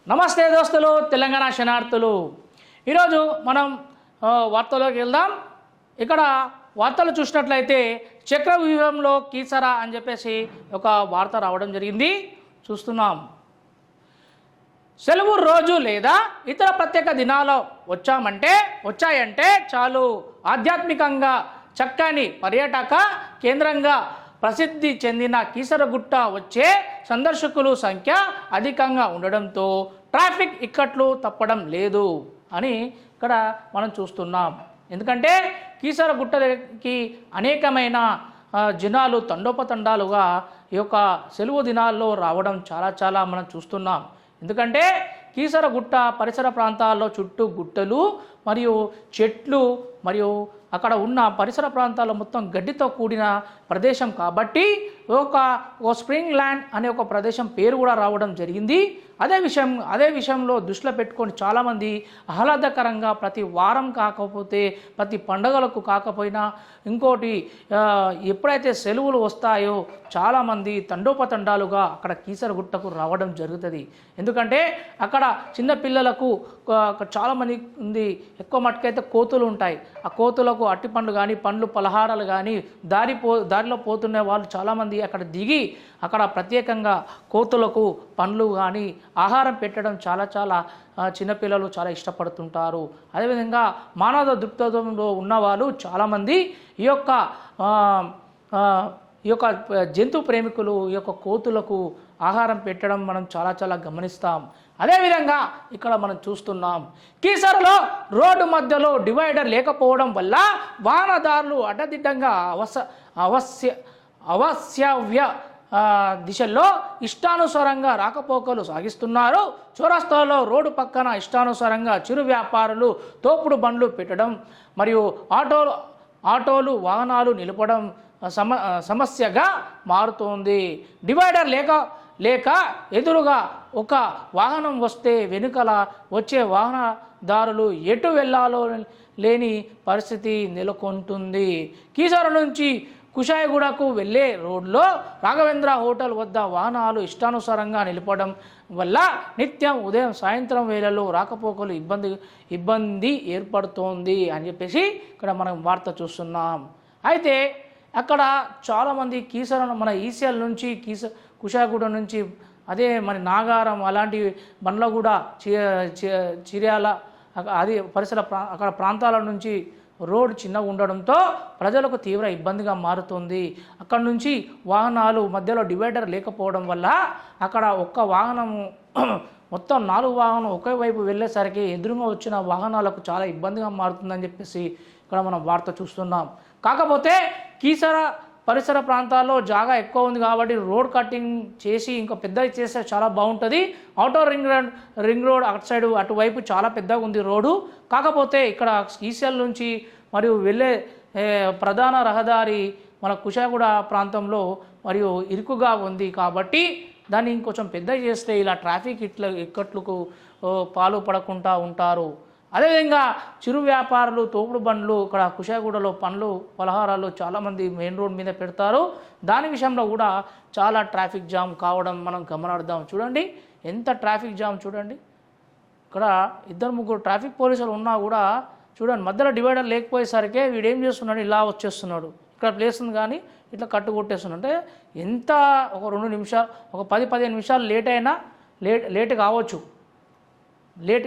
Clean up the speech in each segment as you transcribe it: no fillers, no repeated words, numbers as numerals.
నమస్తే దోస్తులు, తెలంగాణ శనార్థులు. ఈరోజు మనం వార్తలోకి వెళ్దాం. ఇక్కడ వార్తలు చూసినట్లయితే చక్రవ్యూహంలో కీసర అని చెప్పేసి ఒక వార్త రావడం జరిగింది. చూస్తున్నాం. సెలవు రోజు లేదా ఇతర ప్రత్యేక దినాలు వచ్చాయంటే చాలు ఆధ్యాత్మికంగా చక్కని పర్యాటక కేంద్రంగా ప్రసిద్ధి చెందిన కీసరగుట్ట వచ్చే సందర్శకుల సంఖ్య అధికంగా ఉండడంతో ట్రాఫిక్ ఇక్కట్లు తప్పడం లేదు అని ఇక్కడ మనం చూస్తున్నాం. ఎందుకంటే కీసరగుట్టకి అనేకమైన జనాలు తండోపతండాలుగా ఈ యొక్క సెలవు దినాల్లో రావడం చాలా మనం చూస్తున్నాం. ఎందుకంటే కీసరగుట్ట పరిసర ప్రాంతాల్లో చుట్టూ గుట్టలు మరియు చెట్లు మరియు అక్కడ ఉన్న పరిసర ప్రాంతాల్లో మొత్తం గడ్డితో కూడిన ప్రదేశం కాబట్టి ఒక స్ప్రింగ్ ల్యాండ్ అనే ఒక ప్రదేశం పేరు కూడా రావడం జరిగింది. అదే విషయంలో దృష్టిలో పెట్టుకొని చాలామంది ఆహ్లాదకరంగా ప్రతి వారం కాకపోతే ప్రతి పండుగలకు కాకపోయినా ఇంకోటి ఎప్పుడైతే సెలవులు వస్తాయో చాలామంది తండోపతండాలుగా అక్కడ కీసరగుట్టకు రావడం జరుగుతుంది. ఎందుకంటే అక్కడ చిన్నపిల్లలకు చాలామంది ఉంది. ఎక్కువ మట్టుకైతే కోతులు ఉంటాయి. ఆ కోతులకు అట్టిపండ్లు కానీ పండ్లు పలహారాలు కానీ దారిలో పోతున్న వాళ్ళు చాలామంది అక్కడ దిగి అక్కడ ప్రత్యేకంగా కోతులకు పండ్లు కానీ ఆహారం పెట్టడం చాలా చిన్నపిల్లలు చాలా ఇష్టపడుతుంటారు. అదేవిధంగా మానవ దృక్పథంలో ఉన్నవాళ్ళు చాలామంది ఈ యొక్క జంతు ప్రేమికులు ఈ యొక్క కోతులకు ఆహారం పెట్టడం మనం చాలా గమనిస్తాం. అదేవిధంగా ఇక్కడ మనం చూస్తున్నాం, కీసరలో రోడ్డు మధ్యలో డివైడర్ లేకపోవడం వల్ల వాహనదారులు అడ్డదిడ్డంగా అవశ్యవ్య దిశల్లో ఇష్టానుసారంగా రాకపోకలు సాగిస్తున్నారు. చౌరస్తాలో రోడ్డు పక్కన ఇష్టానుసారంగా చిరు వ్యాపారులు తోపుడు బండ్లు పెట్టడం మరియు ఆటోలు వాహనాలు నిలపడం సమస్యగా మారుతోంది. డివైడర్ లేక ఎదురుగా ఒక వాహనం వస్తే వెనుకల వచ్చే వాహనదారులు ఎటు వెళ్ళాలో లేని పరిస్థితి నెలకొంటుంది. కీసర నుంచి కుషాయిగూడకు వెళ్ళే రోడ్లో రాఘవేంద్ర హోటల్ వద్ద వాహనాలు ఇష్టానుసారంగా నిలపడం వల్ల నిత్యం ఉదయం సాయంత్రం వేళల్లో రాకపోకలు ఇబ్బంది ఏర్పడుతోంది అని చెప్పేసి ఇక్కడ మనం వార్త చూస్తున్నాం. అయితే అక్కడ చాలామంది కీసర మన ఈసీఎల్ నుంచి కుషాయిగూడ నుంచి అదే మన నాగారం అలాంటి బండ్లగూడ చిర్యాల అది పరిసర అక్కడ ప్రాంతాల నుంచి రోడ్ చిన్నగా ఉండడంతో ప్రజలకు తీవ్ర ఇబ్బందిగా మారుతుంది. అక్కడ నుంచి వాహనాలు మధ్యలో డివైడర్ లేకపోవడం వల్ల అక్కడ ఒక్క వాహనము మొత్తం 4 వాహనం ఒకే వైపు వెళ్ళేసరికి ఎదురుగా వచ్చిన వాహనాలకు చాలా ఇబ్బందిగా మారుతుందని చెప్పేసి ఇక్కడ మనం వార్త చూస్తున్నాం. కాకపోతే కీసర పరిసర ప్రాంతాల్లో జాగా ఎక్కువ ఉంది కాబట్టి రోడ్ కటింగ్ చేసి ఇంకా పెద్దది చేస్తే చాలా బాగుంటుంది. ఔటర్ రింగ్ రోడ్ అటు సైడ్ అటువైపు చాలా పెద్దగా ఉంది రోడ్డు. కాకపోతే ఇక్కడ ఈసీఎల్ నుంచి మరియు వెళ్ళే ప్రధాన రహదారి మన కుషాయిగూడ ప్రాంతంలో మరియు ఇరుకుగా ఉంది కాబట్టి దాన్ని ఇంకొంచెం పెద్ద చేస్తే ఇలా ట్రాఫిక్ ఇక్కట్లకు పాలు పడకుండా ఉంటారు. అదేవిధంగా చిరు వ్యాపారులు తోపుడు బండ్లు ఇక్కడ కుషాయిగూడలో పండ్లు పలహారాలు చాలామంది మెయిన్ రోడ్ మీద పెడతారు. దాని విషయంలో కూడా చాలా ట్రాఫిక్ జామ్ కావడం మనం గమనిద్దాం. చూడండి ఎంత ట్రాఫిక్ జామ్ చూడండి. ఇక్కడ 2-3 ట్రాఫిక్ పోలీసులు ఉన్నా కూడా చూడండి మధ్యలో డివైడర్ లేకపోయేసరికి వీడేం చేస్తున్నాడు, ఇలా వచ్చేస్తున్నాడు. ఇక్కడ ప్లేస్ ఉంది కానీ ఇట్లా కట్టు కొట్టేస్తున్నాడు. అంటే ఎంత ఒక 2 నిమిషాలు ఒక 10-15 నిమిషాలు లేట్ కావచ్చు, లేట్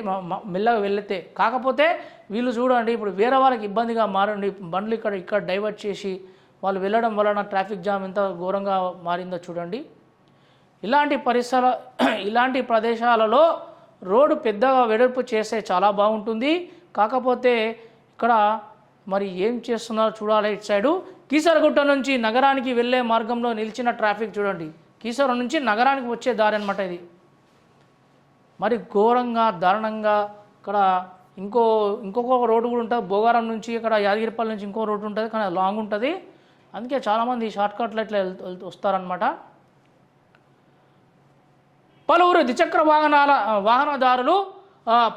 మెల్లగా వెళితే. కాకపోతే వీళ్ళు చూడండి ఇప్పుడు వేరే వాళ్ళకి ఇబ్బందిగా మారండి బండ్లు ఇక్కడ డైవర్ట్ చేసి వాళ్ళు వెళ్ళడం వలన ట్రాఫిక్ జామ్ ఎంత ఘోరంగా మారిందో చూడండి. ఇలాంటి ప్రదేశాలలో రోడ్డు పెద్దగా వెడల్పు చేస్తే చాలా బాగుంటుంది. కాకపోతే ఇక్కడ మరి ఏం చేస్తున్నారో చూడాలి. ఇటు సైడు కీసరగుట్ట నుంచి నగరానికి వెళ్ళే మార్గంలో నిలిచిన ట్రాఫిక్ చూడండి. కీసర నుంచి నగరానికి వచ్చే దారి అనమాట ఇది. మరి ఘోరంగా దారుణంగా ఇక్కడ ఇంకొక రోడ్డు కూడా ఉంటుంది. భోగారం నుంచి ఇక్కడ యాదగిరిపల్లి నుంచి ఇంకో రోడ్డు ఉంటుంది కానీ లాంగ్ ఉంటుంది. అందుకే చాలామంది షార్ట్కట్లో ఇట్లా వస్తారనమాట. పలువురు ద్విచక్ర వాహనదారులు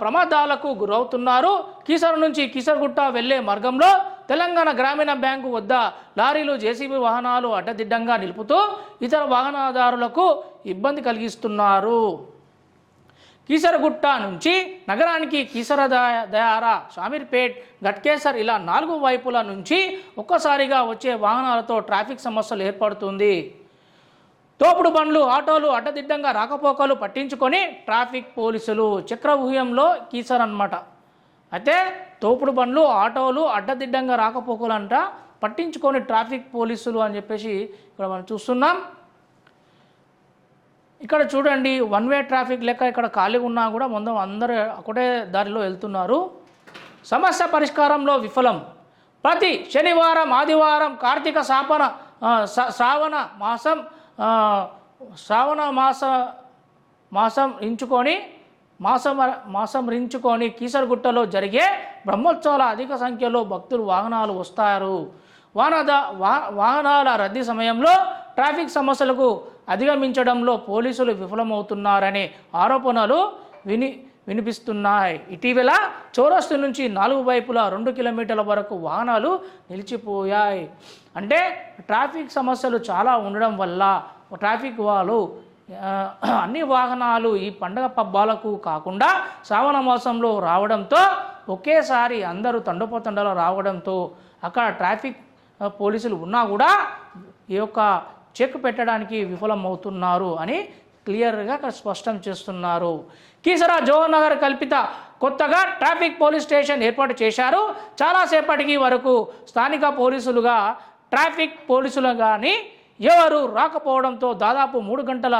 ప్రమాదాలకు గురవుతున్నారు. కీసర నుంచి కీసరగుట్ట వెళ్లే మార్గంలో తెలంగాణ గ్రామీణ బ్యాంకు వద్ద లారీలు జేసీబీ వాహనాలు అడ్డదిడ్డంగా నిలుపుతూ ఇతర వాహనదారులకు ఇబ్బంది కలిగిస్తున్నారు. కీసరగుట్ట నుంచి నగరానికి కీసరదయార, షామీర్పేట్, గట్కేసర్ ఇలా 4 వైపుల నుంచి ఒక్కసారిగా వచ్చే వాహనాలతో ట్రాఫిక్ సమస్యలు ఏర్పడుతుంది. తోపుడు బండ్లు, ఆటోలు అడ్డదిడ్డంగా రాకపోకలు పట్టించుకొని ట్రాఫిక్ పోలీసులు చక్రవ్యూహంలో కీసర్ అన్నమాట. అయితే తోపుడు బండ్లు, ఆటోలు అడ్డదిడ్డంగా రాకపోకలు అంట పట్టించుకొని ట్రాఫిక్ పోలీసులు అని చెప్పేసి ఇక్కడ మనం చూస్తున్నాం. ఇక్కడ చూడండి, 1 వే ట్రాఫిక్ లెక్క ఇక్కడ ఖాళీ ఉన్నా కూడా మొత్తం అందరూ ఒకటే దారిలో వెళ్తున్నారు. సమస్య పరిష్కారంలో విఫలం. ప్రతి శనివారం, ఆదివారం కార్తీక శ్రావణ మాసం రించుకొని కీసరగుట్టలో జరిగే బ్రహ్మోత్సవాల అధిక సంఖ్యలో భక్తులు వాహనాలు వస్తారు. వాహనాల రద్దీ సమయంలో ట్రాఫిక్ సమస్యలకు అధిగమించడంలో పోలీసులు విఫలమవుతున్నారనే ఆరోపణలు వినిపిస్తున్నాయి. ఇటీవల చౌరస్తు నుంచి 4 వైపులా 2 కిలోమీటర్ల వరకు వాహనాలు నిలిచిపోయాయి. అంటే ట్రాఫిక్ సమస్యలు చాలా ఉండడం వల్ల ట్రాఫిక్ వాళ్ళు అన్ని వాహనాలు ఈ పండగ పబ్బాలకు కాకుండా శ్రావణ మాసంలో రావడంతో ఒకేసారి అందరూ తండోపతండాలు రావడంతో అక్కడ ట్రాఫిక్ పోలీసులు ఉన్నా కూడా ఈ యొక్క చెక్ పెట్టడానికి విఫలమవుతున్నారు అని క్లియర్గా అక్కడ స్పష్టం చేస్తున్నారు. కీసర జోహర్ నగర్ కల్పిత కొత్తగా ట్రాఫిక్ పోలీస్ స్టేషన్ ఏర్పాటు చేశారు. చాలాసేపటికి వరకు స్థానిక పోలీసులుగా ట్రాఫిక్ పోలీసులు కానీ ఎవరు రాకపోవడంతో దాదాపు 3 గంటల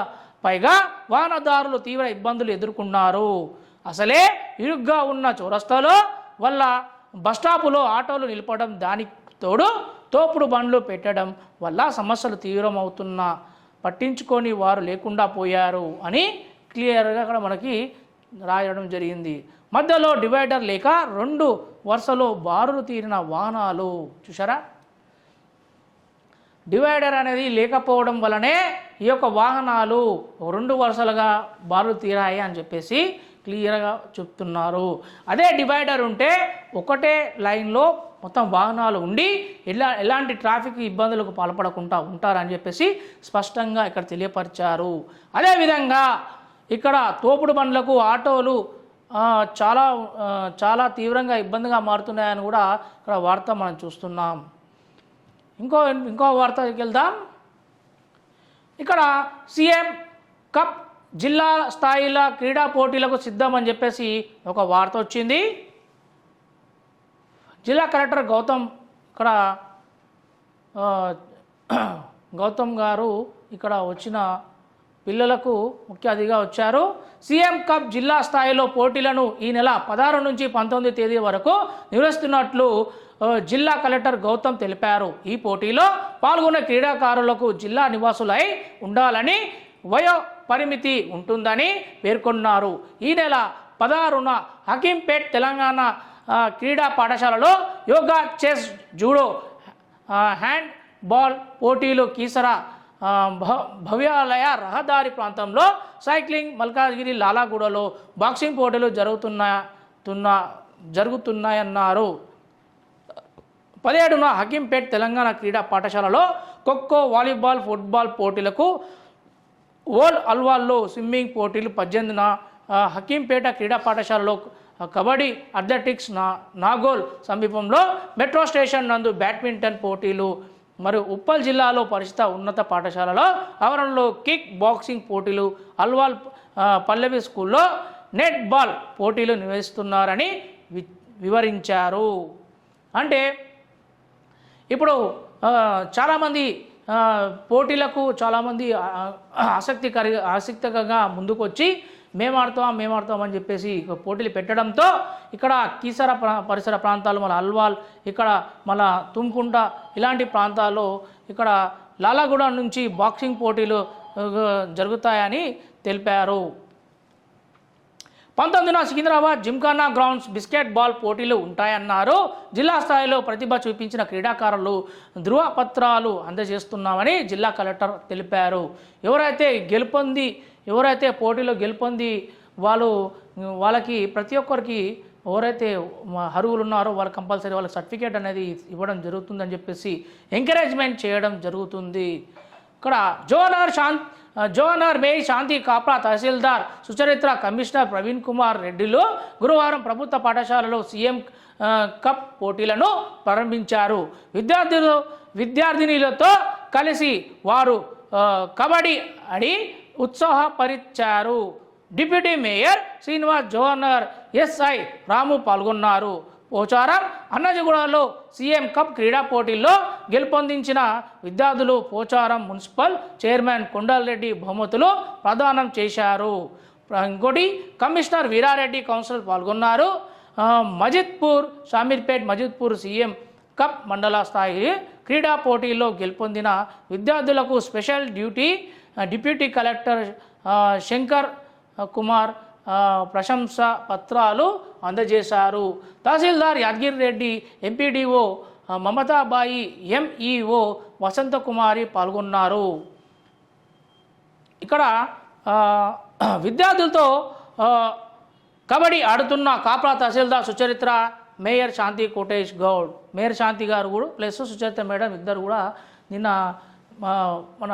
పైగా వాహనదారులు తీవ్ర ఇబ్బందులు ఎదుర్కొన్నారు. అసలే ఇరుగ్గా ఉన్న చౌరస్తాలో వల్ల బస్టాపులో ఆటోలు నిలపడం, దానికి తోడు తోపుడు బండ్లు పెట్టడం వల్ల సమస్యలు తీవ్రమవుతున్నా పట్టించుకొని వారు లేకుండా పోయారు అని క్లియర్గా అక్కడ మనకి రాయడం జరిగింది. మధ్యలో డివైడర్ లేక 2 వరుసలో బారులు తీరిన వాహనాలు చూసారా. డివైడర్ అనేది లేకపోవడం వల్లనే ఈ యొక్క వాహనాలు 2 వరుసలుగా బారులు తీరాయి అని చెప్పేసి క్లియర్గా చెప్తున్నారు. అదే డివైడర్ ఉంటే ఒకటే లైన్లో మొత్తం వాహనాలు ఉండి ఎలాంటి ట్రాఫిక్ ఇబ్బందులకు పాల్పడకుండా ఉంటారని చెప్పేసి స్పష్టంగా ఇక్కడ తెలియపరిచారు. అదేవిధంగా ఇక్కడ తోపుడు బండ్లకు, ఆటోలు చాలా తీవ్రంగా ఇబ్బందిగా మారుతున్నాయని కూడా ఇక్కడ వార్త మనం చూస్తున్నాం. ఇంకో వార్తకి వెళ్దాం. ఇక్కడ సీఎం కప్ జిల్లా స్థాయిలో క్రీడా పోటీలకు సిద్ధమని చెప్పేసి ఒక వార్త వచ్చింది. జిల్లా కలెక్టర్ గౌతమ్ గారు ఇక్కడ వచ్చిన పిల్లలకు ముఖ్య అతిథిగా వచ్చారు. సీఎం కప్ జిల్లా స్థాయిలో పోటీలను ఈ నెల 16 నుంచి 19 తేదీ వరకు నిర్వహిస్తున్నట్లు జిల్లా కలెక్టర్ గౌతమ్ తెలిపారు. ఈ పోటీలో పాల్గొనే క్రీడాకారులకు జిల్లా నివాసులై ఉండాలని వయో పరిమితి ఉంటుందని పేర్కొన్నారు. ఈ నెల 16న హకీంపేట్ తెలంగాణ క్రీడా పాఠశాలలో yoga, chess, judo, hand ball పోటీలు, కీసర భవ్యాలయ రహదారి ప్రాంతంలో సైక్లింగ్, మల్కాజ్గిరి, లాలాగూడలో బాక్సింగ్ పోటీలు జరుగుతున్నాయన్నారు. 17న హకీంపేట్ తెలంగాణ క్రీడా పాఠశాలలో ఖోఖో, వాలీబాల్, ఫుట్బాల్ పోటీలకు, ఓల్ అల్వాల్లో స్విమ్మింగ్ పోటీలు, 18న హకీంపేట క్రీడా పాఠశాలలో కబడ్డీ, అథ్లెటిక్స్, నాగోల్ సమీపంలో మెట్రో స్టేషన్ నందు బ్యాడ్మింటన్ పోటీలు, మరియు ఉప్పల్ జిల్లాలో పరిషత్ ఉన్నత పాఠశాలలో ఆవరణలో కిక్ బాక్సింగ్ పోటీలు, అల్వాల్ పల్లవి స్కూల్లో నెట్ బాల్ పోటీలు నిర్వహిస్తున్నారని వివరించారు. అంటే ఇప్పుడు చాలామంది పోటీలకు చాలామంది ఆసక్తికరంగా ముందుకు వచ్చి మేము ఆడతాం అని చెప్పేసి పోటీలు పెట్టడంతో ఇక్కడ కీసర పరిసర ప్రాంతాలు, మన అల్వాల్, ఇక్కడ మన తుమ్కుంట ఇలాంటి ప్రాంతాల్లో ఇక్కడ లాలాగూడ నుంచి బాక్సింగ్ పోటీలు జరుగుతాయని తెలిపారు. 19న Secunderabad Gymkhana grounds basketball పోటీలు ఉంటాయన్నారు. జిల్లా స్థాయిలో ప్రతిభ చూపించిన క్రీడాకారులు ధృవపత్రాలు అందజేస్తున్నామని జిల్లా కలెక్టర్ తెలిపారు. ఎవరైతే పోటీలో గెలుపొంది వాళ్ళకి ప్రతి ఒక్కరికి ఎవరైతే అర్హులు ఉన్నారో వాళ్ళు కంపల్సరీ వాళ్ళకి సర్టిఫికేట్ అనేది ఇవ్వడం జరుగుతుందని చెప్పేసి ఎంకరేజ్మెంట్ చేయడం జరుగుతుంది. ఇక్కడ జోహర్ జోనర్ మే శాంతి కాప్రా, తహసీల్దార్ సుచరిత్ర, కమిషనర్ ప్రవీణ్ కుమార్ రెడ్డిలు గురువారం ప్రభుత్వ పాఠశాలలో సీఎం కప్ పోటీలను ప్రారంభించారు. విద్యార్థినులతో కలిసి వారు కబడ్డీ ఆడి ఉత్సాహపరిచారు. డిప్యూటీ మేయర్ శ్రీనివాస్, జోనర్ ఎస్ఐ రాము పాల్గొన్నారు. పోచారం అన్నజిగూడలో సీఎం కప్ క్రీడా పోటీల్లో గెలుపొందించిన విద్యార్థులు పోచారం మున్సిపల్ చైర్మన్ కొండలరెడ్డి బహుమతులు ప్రదానం చేశారు. ఇంకోటి కమిషనర్ వీరారెడ్డి, కౌన్సిలర్ పాల్గొన్నారు. మజిద్పూర్, షామీర్పేట్ మజిద్పూర్ సీఎం కప్ మండల స్థాయి క్రీడా పోటీల్లో గెలుపొందిన విద్యార్థులకు special deputy collector Shankar Kumar ప్రశంసా పత్రాలు అందజేశారు. తహసీల్దార్ యాదగిరి రెడ్డి, ఎంపీడీఓ మమతాబాయి, ఎంఈఓ వసంతకుమారి పాల్గొన్నారు. ఇక్కడ విద్యార్థులతో కబడ్డీ ఆడుతున్న కాప్రా తహసీల్దార్ సుచరిత్ర, మేయర్ శాంతి కోటేష్ గౌడ్, మేయర్ శాంతి గారు కూడా ప్లస్ సుచరిత్ర మేడం ఇద్దరు కూడా నిన్న మన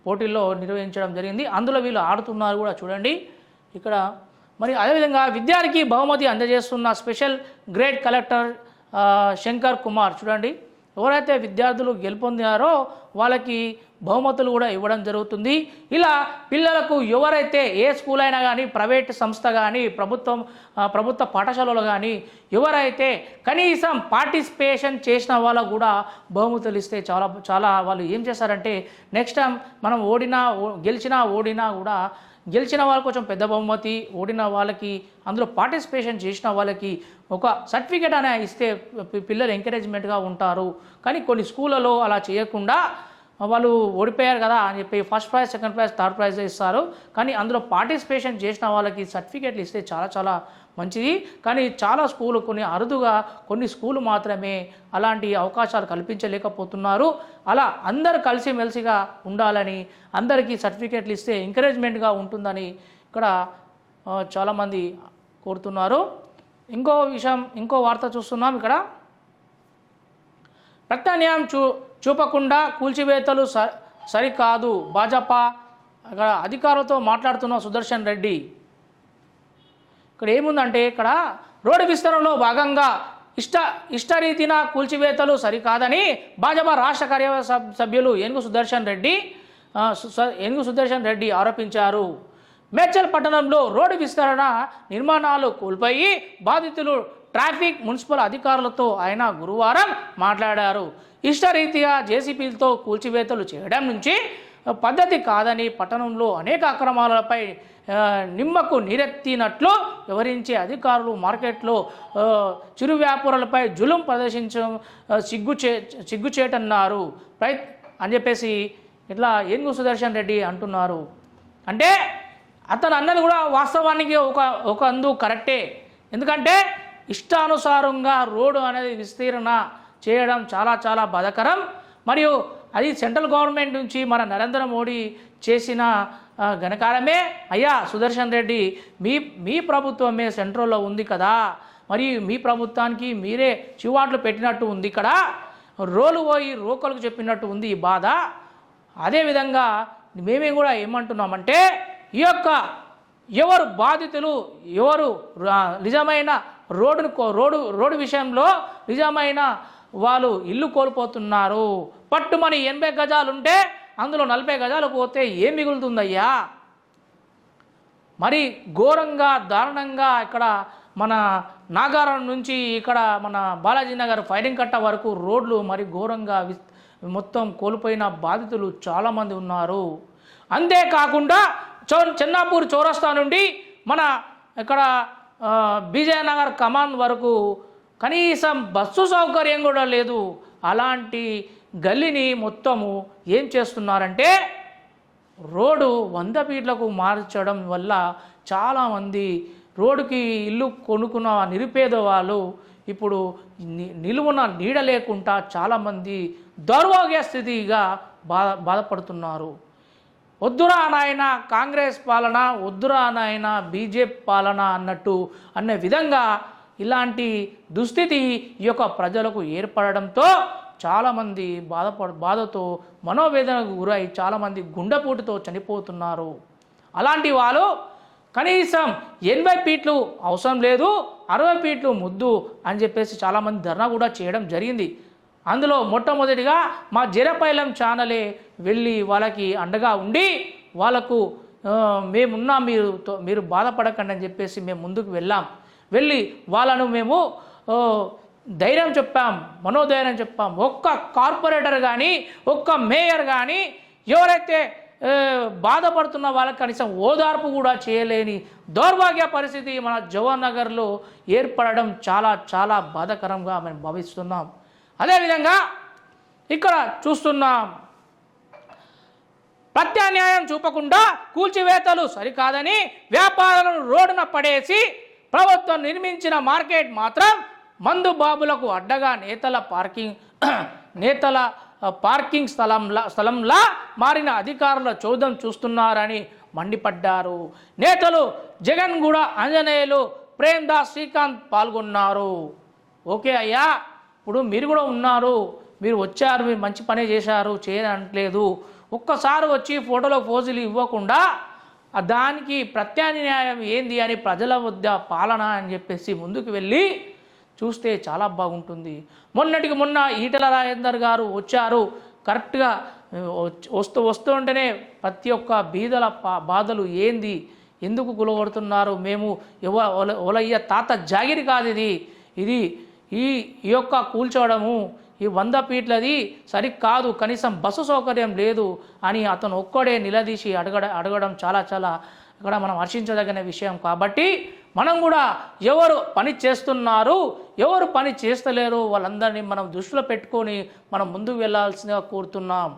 పోటీల్లో నిర్వహించడం జరిగింది. అందులో వీళ్ళు ఆడుతున్నారు కూడా చూడండి ఇక్కడ. మరి అదేవిధంగా విద్యార్థికి బహుమతి అందజేస్తున్న special grade collector Shankar Kumar చూడండి, ఎవరైతే విద్యార్థులు గెలుపొందారో వాళ్ళకి బహుమతులు కూడా ఇవ్వడం జరుగుతుంది. ఇలా పిల్లలకు ఎవరైతే ఏ స్కూల్ అయినా కానీ, ప్రైవేట్ సంస్థ కానీ, ప్రభుత్వ పాఠశాలలో కానీ ఎవరైతే కనీసం పార్టిసిపేషన్ చేసిన వాళ్ళకు కూడా బహుమతులు ఇస్తే చాలా వాళ్ళు ఏం చేస్తారంటే నెక్స్ట్ టైం మనం గెలిచినా ఓడినా కూడా గెలిచిన వాళ్ళకి కొంచెం పెద్ద బహుమతి, ఓడిన వాళ్ళకి అందులో పార్టిసిపేషన్ చేసిన వాళ్ళకి ఒక సర్టిఫికేట్ అనే ఇస్తే పిల్లలు ఎంకరేజ్మెంట్గా ఉంటారు. కానీ కొన్ని స్కూళ్ళలో అలా చేయకుండా వాళ్ళు ఓడిపోయారు కదా అని చెప్పి first prize, second prize, third prize ఇస్తారు. కానీ అందులో పార్టిసిపేషన్ చేసిన వాళ్ళకి సర్టిఫికేట్లు ఇస్తే చాలా మంచిది. కానీ చాలా స్కూలు కొన్ని స్కూలు మాత్రమే అలాంటి అవకాశాలు కల్పించలేకపోతున్నారు. అలా అందరు కలిసిమెలిసిగా ఉండాలని, అందరికీ సర్టిఫికేట్లు ఇస్తే ఎంకరేజ్మెంట్గా ఉంటుందని ఇక్కడ చాలామంది కోరుతున్నారు. ఇంకో వార్త చూస్తున్నాం. ఇక్కడ ప్రత్యామ్నాయం చూపకుండా కూల్చివేతలు సరికాదు, భాజపా ఇక్కడ అధికారులతో మాట్లాడుతున్న సుదర్శన్ రెడ్డి. ఇక్కడ ఏముందంటే ఇక్కడ రోడ్డు విస్తరణలో భాగంగా ఇష్టరీతిన కూల్చివేతలు సరికాదని భాజపా రాష్ట్ర కార్యవర్గ సభ్యులు ఏనుగు సుదర్శన్ రెడ్డి ఆరోపించారు. మేడ్చల్ పట్టణంలో రోడ్డు విస్తరణ నిర్మాణాలు కోల్పోయి బాధితులు ట్రాఫిక్, మున్సిపల్ అధికారులతో ఆయన గురువారం మాట్లాడారు. ఇష్టరీతిగా జేసీబీలతో కూల్చివేతలు చేయడం నుంచి పద్ధతి కాదని, పట్టణంలో అనేక అక్రమాలపై నిమ్మకు నీరెత్తినట్లు వివరించే అధికారులు మార్కెట్లో చిరు వ్యాపారులపై జులుం ప్రదర్శించడం సిగ్గుచేటన్నారు అని చెప్పేసి ఇట్లా ఏనుగు సుదర్శన్ రెడ్డి అంటున్నారు. అంటే అతను అన్నది కూడా వాస్తవానికి ఒక అందు కరెక్టే. ఎందుకంటే ఇష్టానుసారంగా రోడ్డు అనేది విస్తీర్ణ చేయడం చాలా బాధాకరం. మరియు అది సెంట్రల్ గవర్నమెంట్ నుంచి మన నరేంద్ర మోడీ చేసిన ఘనకారమే. అయ్యా సుదర్శన్ రెడ్డి, మీ ప్రభుత్వమే సెంట్రల్లో ఉంది కదా, మరి మీ ప్రభుత్వానికి మీరే చివాట్లు పెట్టినట్టు ఉంది. ఇక్కడ రోలు పోయి రోకలకు చెప్పినట్టు ఉంది ఈ బాధ. అదేవిధంగా మేమే కూడా ఏమంటున్నామంటే ఎవరు బాధితులు, ఎవరు నిజమైన రోడ్డు విషయంలో నిజమైన వాళ్ళు ఇల్లు కోల్పోతున్నారు. పట్టుమని 80 గజాలు ఉంటే అందులో 40 గజాలు పోతే ఏం మిగులుతుందయ్యా? మరి ఘోరంగా దారుణంగా ఇక్కడ మన నాగారం నుంచి ఇక్కడ మన బాలాజీ నగర్ ఫైరింగ్ కట్ట వరకు రోడ్లు మరి ఘోరంగా మొత్తం కోల్పోయిన బాధితులు చాలామంది ఉన్నారు. అంతేకాకుండా చెన్నాపూర్ చౌరస్తా నుండి మన ఇక్కడ విజయనగర్ కమాన్ వరకు కనీసం బస్సు సౌకర్యం కూడా లేదు. అలాంటి గల్లీని మొత్తము ఏం చేస్తున్నారంటే రోడ్డు 100 ఫీట్లకు మార్చడం వల్ల చాలామంది రోడ్డుకి ఇల్లు కొనుక్కున్న నిరుపేద వాళ్ళు ఇప్పుడు నిలువున నీడ లేకుండా చాలామంది దౌర్భాగ్య స్థితిగా బాధపడుతున్నారు. వద్దురా నాయన కాంగ్రెస్ పాలన, వద్దురా నాయన బీజేపీ పాలన అనే విధంగా ఇలాంటి దుస్థితి ఈ యొక్క ప్రజలకు ఏర్పడడంతో చాలామంది బాధతో మనోవేదనకు గురై చాలామంది గుండెపోటుతో చనిపోతున్నారు. అలాంటి వాళ్ళు కనీసం 80 ఫీట్లు అవసరం లేదు, 60 ఫీట్లు ముద్దు అని చెప్పేసి చాలామంది ధర్నా కూడా చేయడం జరిగింది. అందులో మొట్టమొదటిగా మా జరపైలం ఛానలే వెళ్ళి వాళ్ళకి అండగా ఉండి వాళ్ళకు మేమున్నా మీరు బాధపడకండి అని చెప్పేసి మేము ముందుకు వెళ్ళి వాళ్ళను మేము ధైర్యం చెప్పాం, మనోధైర్యం చెప్పాం. ఒక్క కార్పొరేటర్ కానీ ఒక్క మేయర్ కానీ ఎవరైతే బాధపడుతున్న వాళ్ళకి కనీసం ఓదార్పు కూడా చేయలేని దౌర్భాగ్య పరిస్థితి మన జవహర్ నగర్లో ఏర్పడడం చాలా చాలా బాధాకరంగా మేము భావిస్తున్నాం. అదేవిధంగా ఇక్కడ చూస్తున్నాం, ప్రత్యామ్నాయం చూపకుండా కూల్చివేతలు సరికాదని వ్యాపారాలను రోడ్డున పడేసి ప్రభుత్వం నిర్మించిన మార్కెట్ మాత్రం మందు బాబులకు అడ్డగా నేతల పార్కింగ్ స్థలంలా మారిన అధికారుల చోదం చూస్తున్నారని మండిపడ్డారు. నేతలు జగన్ కూడా ఆంజనేయులు, ప్రేమ్దాస్, శ్రీకాంత్ పాల్గొన్నారు. ఓకే అయ్యా, ఇప్పుడు మీరు కూడా ఉన్నారు, మీరు వచ్చారు, మీరు మంచి పనే చేశారు, చేయనట్లేదు. ఒక్కసారి వచ్చి ఫోటోలో పోజులు ఇవ్వకుండా దానికి ప్రత్యామ్నాయం ఏంది అని ప్రజల వద్ద పాలన అని చెప్పేసి ముందుకు వెళ్ళి చూస్తే చాలా బాగుంటుంది. మొన్నటికి మొన్న ఈటల రాజేందర్ గారు వచ్చారు, కరెక్ట్గా వస్తూ ఉంటేనే ప్రతి ఒక్క బీదల బాధలు ఏంది, ఎందుకు గులగొడుతున్నారు, మేము ఓలయ్య తాత జాగిరి కాదు ఇది ఈ యొక్క కూల్చోవడము, ఈ 100 ఫీట్లది సరికాదు, కనీసం బస్సు సౌకర్యం లేదు అని అతను ఒక్కడే నిలదీసి అడగడం చాలా చాలా ఇక్కడ మనం హర్షించదగిన విషయం. కాబట్టి మనం కూడా ఎవరు పని చేస్తున్నారు, ఎవరు పని చేస్తలేరు వాళ్ళందరినీ మనం దృష్టిలో పెట్టుకొని మనం ముందుకు వెళ్ళాల్సిందిగా కోరుతున్నాం.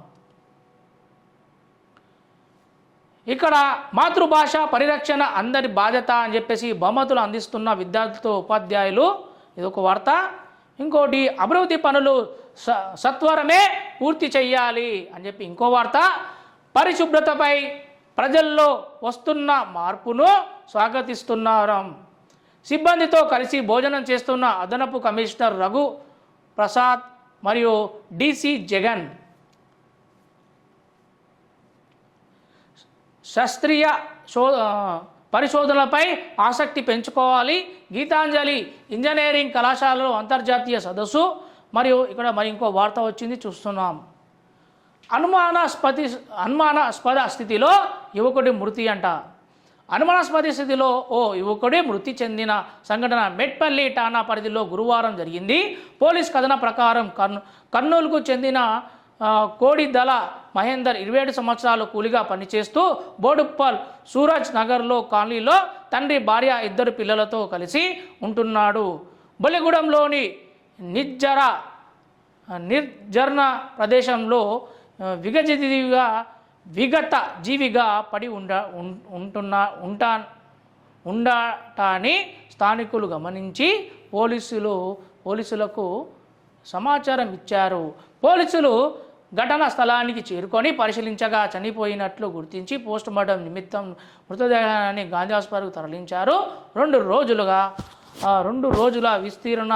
ఇక్కడ మాతృభాష పరిరక్షణ అందరి బాధ్యత అని చెప్పేసి బహుమతులు అందిస్తున్న విద్యార్థులతో ఉపాధ్యాయులు, ఇదొక వార్త. ఇంకోటి అభివృద్ధి పనులు సత్వరమే పూర్తి చేయాలి అని చెప్పి ఇంకో వార్త. పరిశుభ్రతపై ప్రజల్లో వస్తున్న మార్పును స్వాగతిస్తున్నారు. సిబ్బందితో కలిసి భోజనం చేస్తున్న అదనపు కమిషనర్ రఘు ప్రసాద్ మరియు డిసి జగన్. శాస్త్రీయ పరిశోధనలపై ఆసక్తి పెంచుకోవాలి. గీతాంజలి ఇంజనీరింగ్ కళాశాలలో అంతర్జాతీయ సదస్సు. మరియు ఇక్కడ మరి ఇంకో వార్త వచ్చింది, చూస్తున్నాం. అనుమానాస్పద స్థితిలో యువకుడి మృతి అంట. అనుమానాస్పద స్థితిలో ఓ యువకుడి మృతి చెందిన సంఘటన మెట్పల్లి ఠాణా పరిధిలో గురువారం జరిగింది. పోలీస్ కథన ప్రకారం కర్నూలుకు చెందిన కోడిదల మహేందర్ 27 సంవత్సరాలు కూలిగా పనిచేస్తూ బోడుప్పల్ సూరజ్ నగర్లో కాలనీలో తండ్రి, భార్య, 2 పిల్లలతో కలిసి ఉంటున్నాడు. బొలిగూడెంలోని నిర్జన ప్రదేశంలో విగత జీవిగా పడి ఉండటాన్ని స్థానికులు గమనించి పోలీసులకు సమాచారం ఇచ్చారు. పోలీసులు ఘటనా స్థలానికి చేరుకొని పరిశీలించగా చనిపోయినట్లు గుర్తించి పోస్టుమార్టం నిమిత్తం మృతదేహాన్ని గాంధీ హాస్పిటల్కు తరలించారు. 2 రోజుల విస్తీర్ణ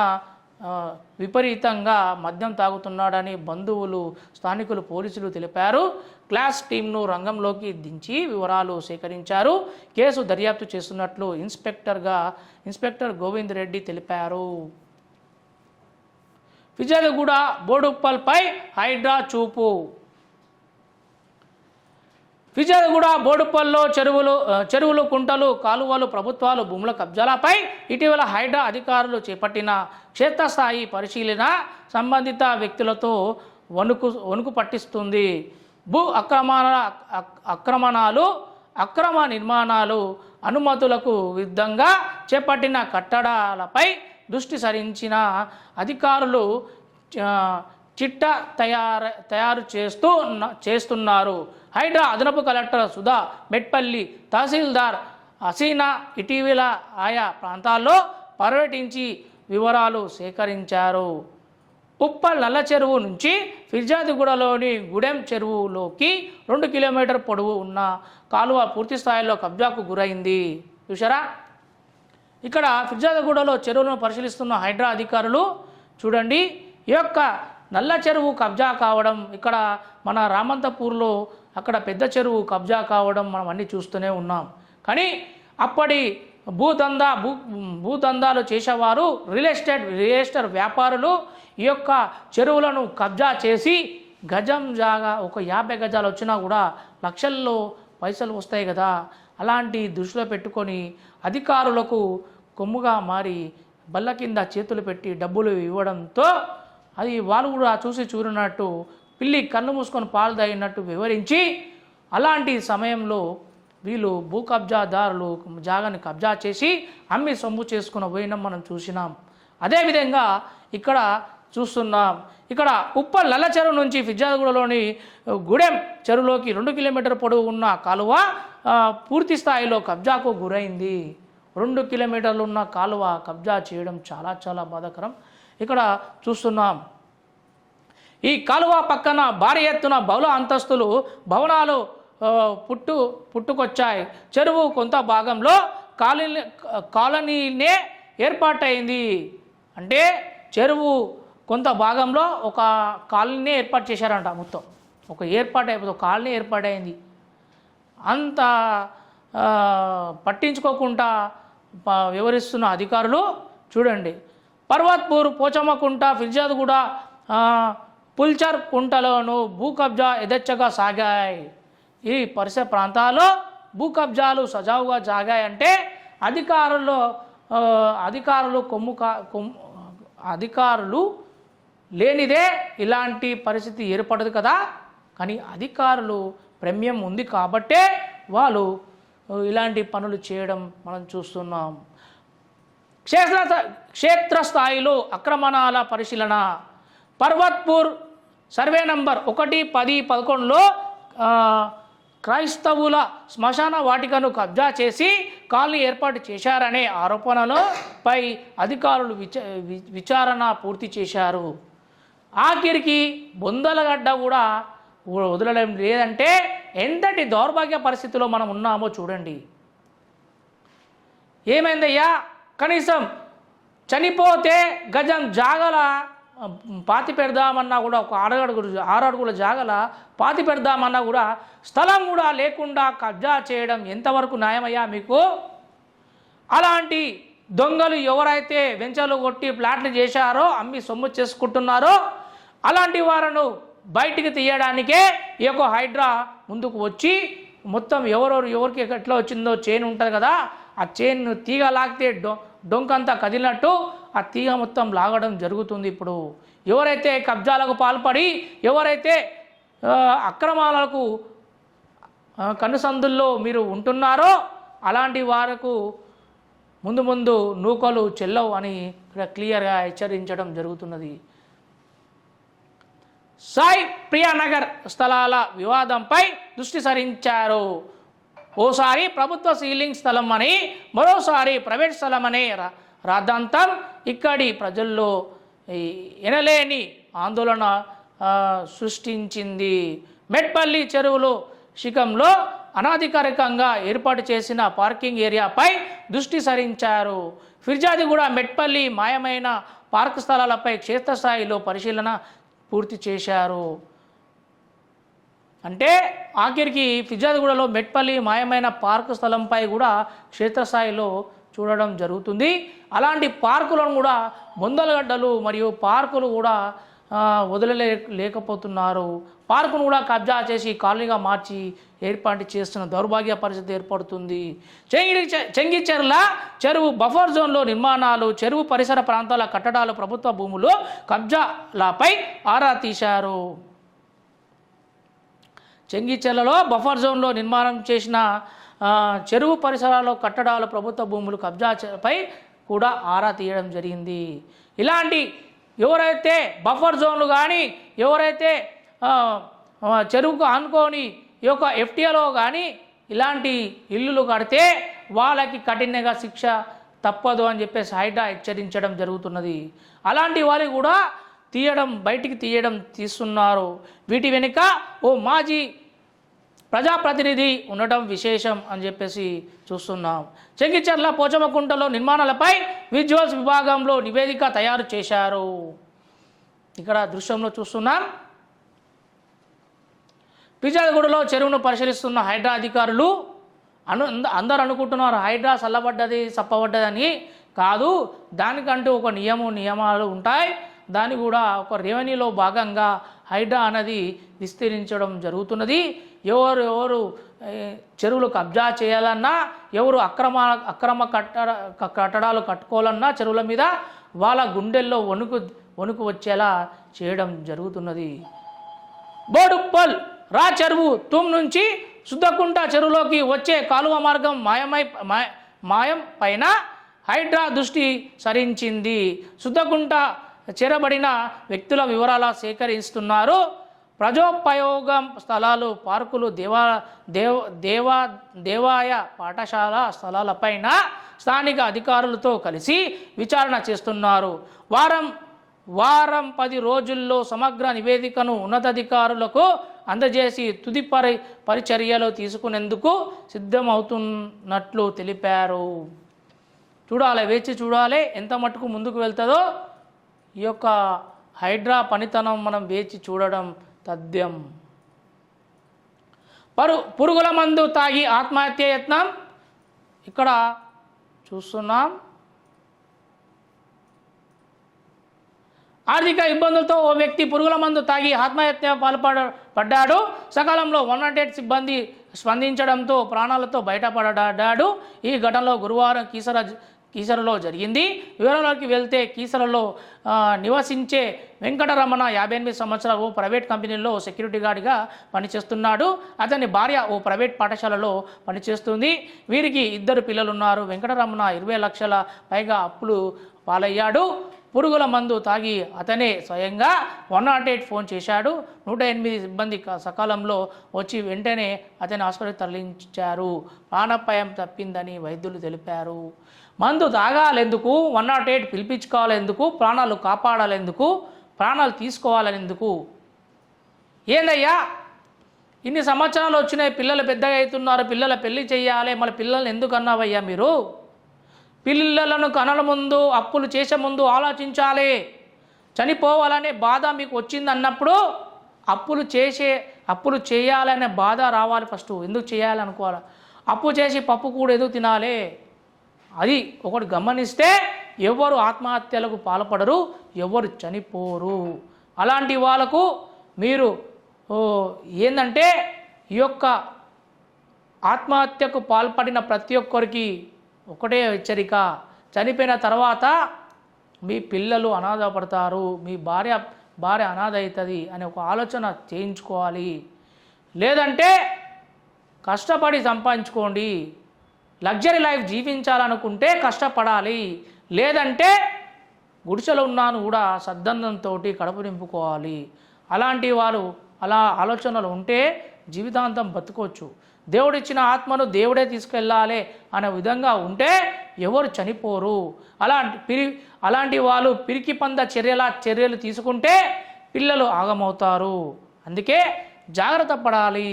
విపరీతంగా మద్యం తాగుతున్నాడని బంధువులు, స్థానికులు, పోలీసులు తెలిపారు. క్లాస్ టీంను రంగంలోకి దించి వివరాలు సేకరించారు. కేసు దర్యాప్తు చేస్తున్నట్లు ఇన్స్పెక్టర్ గోవింద్ రెడ్డి తెలిపారు. ఫిర్యాదుగూడ బోడుప్పల్పై హైడ్రా చూపు. ఫిర్యాదుగూడ బోడుప్పల్లో చెరువులు, కుంటలు, కాలువలు, ప్రభుత్వాలు భూముల కబ్జాలపై ఇటీవల హైడ్రా అధికారులు చేపట్టిన క్షేత్రస్థాయి పరిశీలన సంబంధిత వ్యక్తులతో వణుకు పట్టిస్తుంది. భూ ఆక్రమణాలు, అక్రమ నిర్మాణాలు, అనుమతులకు విరుద్ధంగా చేపట్టిన కట్టడాలపై దృష్టి సారించిన అధికారులు చిట్టా తయారు చేస్తున్నారు. హైడ్రా అదనపు కలెక్టర్ సుధా, మెట్పల్లి తహసీల్దార్ హసీనా ఇటీవల ఆయా ప్రాంతాల్లో పర్యటించి వివరాలు సేకరించారు. ఉప్పల్ నల్ల చెరువు నుంచి ఫిర్యాదుగూడలోని గూడెం చెరువులోకి 2 కిలోమీటర్ పొడవు ఉన్న కాలువ పూర్తి స్థాయిలో కబ్జాకు గురైంది. చూసారా, ఇక్కడ ఫిర్యాదుగూడలో చెరువులను పరిశీలిస్తున్న హైడ్రా అధికారులు చూడండి, ఈ యొక్క నల్ల చెరువు కబ్జా కావడం, ఇక్కడ మన రామంతపూర్లో అక్కడ పెద్ద చెరువు కబ్జా కావడం మనం అన్నీ చూస్తూనే ఉన్నాం. కానీ అప్పటి భూదందాలు చేసేవారు రియల్ ఎస్టేట్ వ్యాపారులు ఈ యొక్క చెరువులను కబ్జా చేసి గజం జాగా ఒక 50 గజాలు వచ్చినా కూడా లక్షల్లో పైసలు వస్తాయి కదా, అలాంటి దృష్టిలో పెట్టుకొని అధికారులకు కొమ్ముగా మారి బల్ల కింద చేతులు పెట్టి డబ్బులు ఇవ్వడంతో అది వాళ్ళు కూడా చూసి చూరినట్టు పిల్లి కన్ను మూసుకొని పాలు తాగినట్టు వివరించి అలాంటి సమయంలో వీళ్ళు భూ కబ్జాదారులు జాగాని కబ్జా చేసి అమ్మి సొమ్ము చేసుకుని పోయినాం మనం చూసినాం. అదేవిధంగా ఇక్కడ చూస్తున్నాం, ఇక్కడ ఉప్పల్ నల్ల చెరువు నుంచి ఫిర్జాదిగూడలోని గూడెం చెరువులోకి 2 కిలోమీటర్ పొడవు ఉన్న కాలువ పూర్తి స్థాయిలో కబ్జాకు గురైంది. 2 కిలోమీటర్లు ఉన్న కాలువ కబ్జా చేయడం చాలా చాలా బాధాకరం. ఇక్కడ చూస్తున్నాం, ఈ కాలువ పక్కన భారీ ఎత్తున బహుళ అంతస్తులు భవనాలు పుట్టుకొచ్చాయి. చెరువు కొంత భాగంలో కాలనీనే ఏర్పాటైంది. అంటే చెరువు కొంత భాగంలో ఒక కాలనీ ఏర్పాటు చేశారంట. మొత్తం ఒక కాలనీ ఏర్పాటైంది. అంత పట్టించుకోకుండా వివరిస్తున్న అధికారులు చూడండి. పర్వత్పూర్, పోచమ్మకుంట, ఫిర్జాదిగూడ, పుల్చర్ కుంటలోను భూ కబ్జా యథేచ్ఛగా సాగాయి. ఈ పరిసర ప్రాంతాల్లో భూ కబ్జాలు సజావుగా సాగాయంటే అధికారులు లేనిదే ఇలాంటి పరిస్థితి ఏర్పడదు కదా. కానీ అధికారులు ప్రమేయం ఉంది కాబట్టే వాళ్ళు ఇలాంటి పనులు చేయడం మనం చూస్తున్నాం. క్షేత్రస్థాయిలో అక్రమణాల పరిశీలన. పర్వత్పూర్ సర్వే నంబర్ 1, 10, 11లో క్రైస్తవుల శ్మశాన వాటికను కబ్జా చేసి కాలనీ ఏర్పాటు చేశారనే ఆరోపణలపై అధికారులు విచారణ పూర్తి చేశారు. ఆఖరికి బొందలగడ్డ కూడా వదలడం లేదంటే ఎంతటి దౌర్భాగ్య పరిస్థితిలో మనం ఉన్నామో చూడండి. ఏమైందయ్యా, కనీసం చనిపోతే గజం జాగల పాతి పెడదామన్నా కూడా, ఒక 6 అడుగుల జాగల పాతి పెడదామన్నా కూడా స్థలం కూడా లేకుండా కబ్జా చేయడం ఎంతవరకు న్యాయమయ్యా మీకు? అలాంటి దొంగలు ఎవరైతే వెంచర్లు కొట్టి ప్లాట్లు చేశారో, అమ్మి సొమ్ము చేసుకుంటున్నారో అలాంటి వారిను బయటికి తీయడానికే ఈ యొక్క హైడ్రా ముందుకు వచ్చి మొత్తం ఎవరికి ఎట్లా వచ్చిందో చైన్ ఉంటుంది కదా, ఆ చైన్ తీగ లాగితే డొంకంతా కదిలినట్టు ఆ తీగ మొత్తం లాగడం జరుగుతుంది. ఇప్పుడు ఎవరైతే కబ్జాలకు పాల్పడి ఎవరైతే అక్రమాలకు కనుసందుల్లో మీరు ఉంటున్నారో అలాంటి వారికి ముందు నూకలు చెల్లవు అని ఇక్కడ క్లియర్గా హెచ్చరించడం జరుగుతున్నది. సాయి ప్రియానగర్ స్థలాల వివాదంపై దృష్టి సారించారు. ఓసారి ప్రభుత్వ సీలింగ్ స్థలం అని, మరోసారి ప్రైవేట్ స్థలం అనే రాద్ధాంతం ఇక్కడి ప్రజల్లో ఎనలేని ఆందోళన సృష్టించింది. మెట్పల్లి చెరువులో శిఖంలో అనాధికారికంగా ఏర్పాటు చేసిన పార్కింగ్ ఏరియాపై దృష్టి సారించారు. ఫిర్జాదిగూడ, మెట్పల్లి మాయమైన పార్క్ స్థలాలపై క్షేత్రస్థాయిలో పరిశీలన పూర్తి చేశారు. అంటే ఆఖరికి ఫిర్జాదిగూడలో మెట్పల్లి మాయమైన పార్కు స్థలంపై కూడా క్షేత్రస్థాయిలో చూడడం జరుగుతుంది. అలాంటి పార్కులను కూడా బొందలగడ్డలు మరియు పార్కులు కూడా వదలలేకపోతున్నారు. పార్కును కూడా కబ్జా చేసి కాలనీగా మార్చి ఏర్పాటు చేస్తున్న దౌర్భాగ్య పరిస్థితి ఏర్పడుతుంది. చెంగిచెర్ల చెరువు బఫర్ జోన్లో నిర్మాణాలు, చెరువు పరిసర ప్రాంతాల కట్టడాలు, ప్రభుత్వ భూములు కబ్జాలపై ఆరా తీశారు. చెంగిచెర్లలో బఫర్ జోన్లో నిర్మాణం చేసిన చెరువు పరిసరాల్లో కట్టడాలు, ప్రభుత్వ భూములు కబ్జాపై కూడా ఆరా తీయడం జరిగింది. ఇలాంటి ఎవరైతే బఫర్ జోన్లు కానీ, ఎవరైతే చెరువుకు ఆనుకొని ఈ యొక్క ఎఫ్టీఏలో కానీ ఇలాంటి ఇల్లులు కడితే వాళ్ళకి కఠినంగా శిక్ష తప్పదు అని చెప్పేసి హైడ్రా హెచ్చరించడం జరుగుతున్నది. అలాంటి వాళ్ళు కూడా బయటికి తీస్తున్నారు. వీటి వెనుక ఓ మాజీ ప్రజాప్రతినిధి ఉండటం విశేషం అని చెప్పేసి చూస్తున్నాం. చెంగిచెర్ల, పోచమ్మకుంటలో నిర్మాణాలపై విజువల్స్ విభాగంలో నివేదిక తయారు చేశారు. ఇక్కడ దృశ్యంలో చూస్తున్నాం. పిజాదిగూడలో చెరువును పరిశీలిస్తున్న హైడ్రా అధికారులు అందరూ అనుకుంటున్నారు హైడ్రా చల్లబడ్డది చప్పబడ్డదని. కాదు, దానికంటూ ఒక నియమాలు ఉంటాయి. దాన్ని కూడా ఒక రెవెన్యూలో భాగంగా హైడ్రా అనేది విస్తరించడం జరుగుతున్నది. ఎవరు చెరువులు కబ్జా చేయాలన్నా, ఎవరు అక్రమ కట్టడాలు కట్టుకోవాలన్నా చెరువుల మీద వాళ్ళ గుండెల్లో వణుకు వచ్చేలా చేయడం జరుగుతున్నది. బోడుప్పల్ రా చెరువు తుమ్ నుంచి సుద్దకుంట చెరువులోకి వచ్చే కాలువ మార్గం మాయం పైన హైడ్రా దృష్టి సారించింది. సుద్దకుంట చేరబడిన వ్యక్తుల వివరాలు సేకరిస్తున్నారు. ప్రజోపయోగం స్థలాలు, పార్కులు, దేవాయ పాఠశాల స్థలాలపైన స్థానిక అధికారులతో కలిసి విచారణ చేస్తున్నారు. వారం 10 రోజుల్లో సమగ్ర నివేదికను ఉన్నతాధికారులకు అందజేసి తుది పరిచర్యలు తీసుకునేందుకు సిద్ధమవుతున్నట్లు తెలిపారు. వేచి చూడాలి ఎంత మట్టుకు ముందుకు వెళ్తుందో. ఈ యొక్క హైడ్రా పనితనం మనం వేచి చూడడం తథ్యం. పురుగుల మందు తాగి ఆత్మహత్య యత్నం ఇక్కడ చూస్తున్నాం. ఆర్థిక ఇబ్బందులతో ఓ వ్యక్తి పురుగుల మందు తాగి ఆత్మహత్య పాల్పడ్డాడు. సకాలంలో 108 సిబ్బంది స్పందించడంతో ప్రాణాలతో బయటపడ్డాడు. ఈ ఘటనలో గురువారం కీసరలో జరిగింది. వివరాల్లోకి వెళ్తే కీసరలో నివసించే వెంకటరమణ 58 సంవత్సరాలు ఓ ప్రైవేట్ కంపెనీలో సెక్యూరిటీ గార్డ్గా పనిచేస్తున్నాడు. అతని భార్య ఓ ప్రైవేట్ పాఠశాలలో పనిచేస్తుంది. వీరికి 2 పిల్లలున్నారు. వెంకటరమణ 20 లక్షల పైగా అప్పులు పాలయ్యాడు. పురుగుల మందు తాగి అతనే స్వయంగా 108 ఫోన్ చేశాడు. 108 సిబ్బంది సకాలంలో వచ్చి వెంటనే అతని ఆసుపత్రికి తరలించారు. ప్రాణాపాయం తప్పిందని వైద్యులు తెలిపారు. మందు తాగాలెందుకు, 108 పిలిపించుకోవాలెందుకు, ప్రాణాలు కాపాడాలెందుకు, ప్రాణాలు తీసుకోవాలెందుకు? ఏందయ్యా ఇన్ని సంవత్సరాలు వచ్చినాయి, పిల్లలు పెద్దగా అవుతున్నారు, పిల్లల పెళ్లి చేయాలి, మళ్ళీ పిల్లల్ని ఎందుకు అన్నావయ్యా మీరు? పిల్లలను కనల ముందు, అప్పులు చేసే ముందు ఆలోచించాలి. చనిపోవాలనే బాధ మీకు వచ్చింది అన్నప్పుడు అప్పులు చేయాలనే బాధ రావాలి. ఫస్ట్ ఎందుకు చేయాలనుకోవాలి. అప్పు చేసి పప్పు కూడా ఎందుకు తినాలి? అది ఒకటి గమనిస్తే ఎవరు ఆత్మహత్యలకు పాల్పడరు, ఎవరు చనిపోరు. అలాంటి వాళ్ళకు మీరు ఏంటంటే ఈ యొక్క ఆత్మహత్యకు పాల్పడిన ప్రతి ఒక్కరికి ఒకటే హెచ్చరిక, చనిపోయిన తర్వాత మీ పిల్లలు అనాథ పడతారు, మీ భార్య అనాథ అవుతుంది అనే ఒక ఆలోచన చేయించుకోవాలి. లేదంటే కష్టపడి సంపాదించుకోండి. లగ్జరీ లైఫ్ జీవించాలనుకుంటే కష్టపడాలి. లేదంటే గుడిసెలో ఉన్నాను కూడా సద్దందంతో కడుపు నింపుకోవాలి. అలాంటి వారు అలా ఆలోచనలు ఉంటే జీవితాంతం బతుకోవచ్చు. దేవుడిచ్చిన ఆత్మను దేవుడే తీసుకెళ్ళాలి అనే విధంగా ఉంటే ఎవరు చనిపోరు. అలాంటి వాళ్ళు పిరికి పంద చర్యలు తీసుకుంటే పిల్లలు ఆగమవుతారు. అందుకే జాగ్రత్త పడాలి.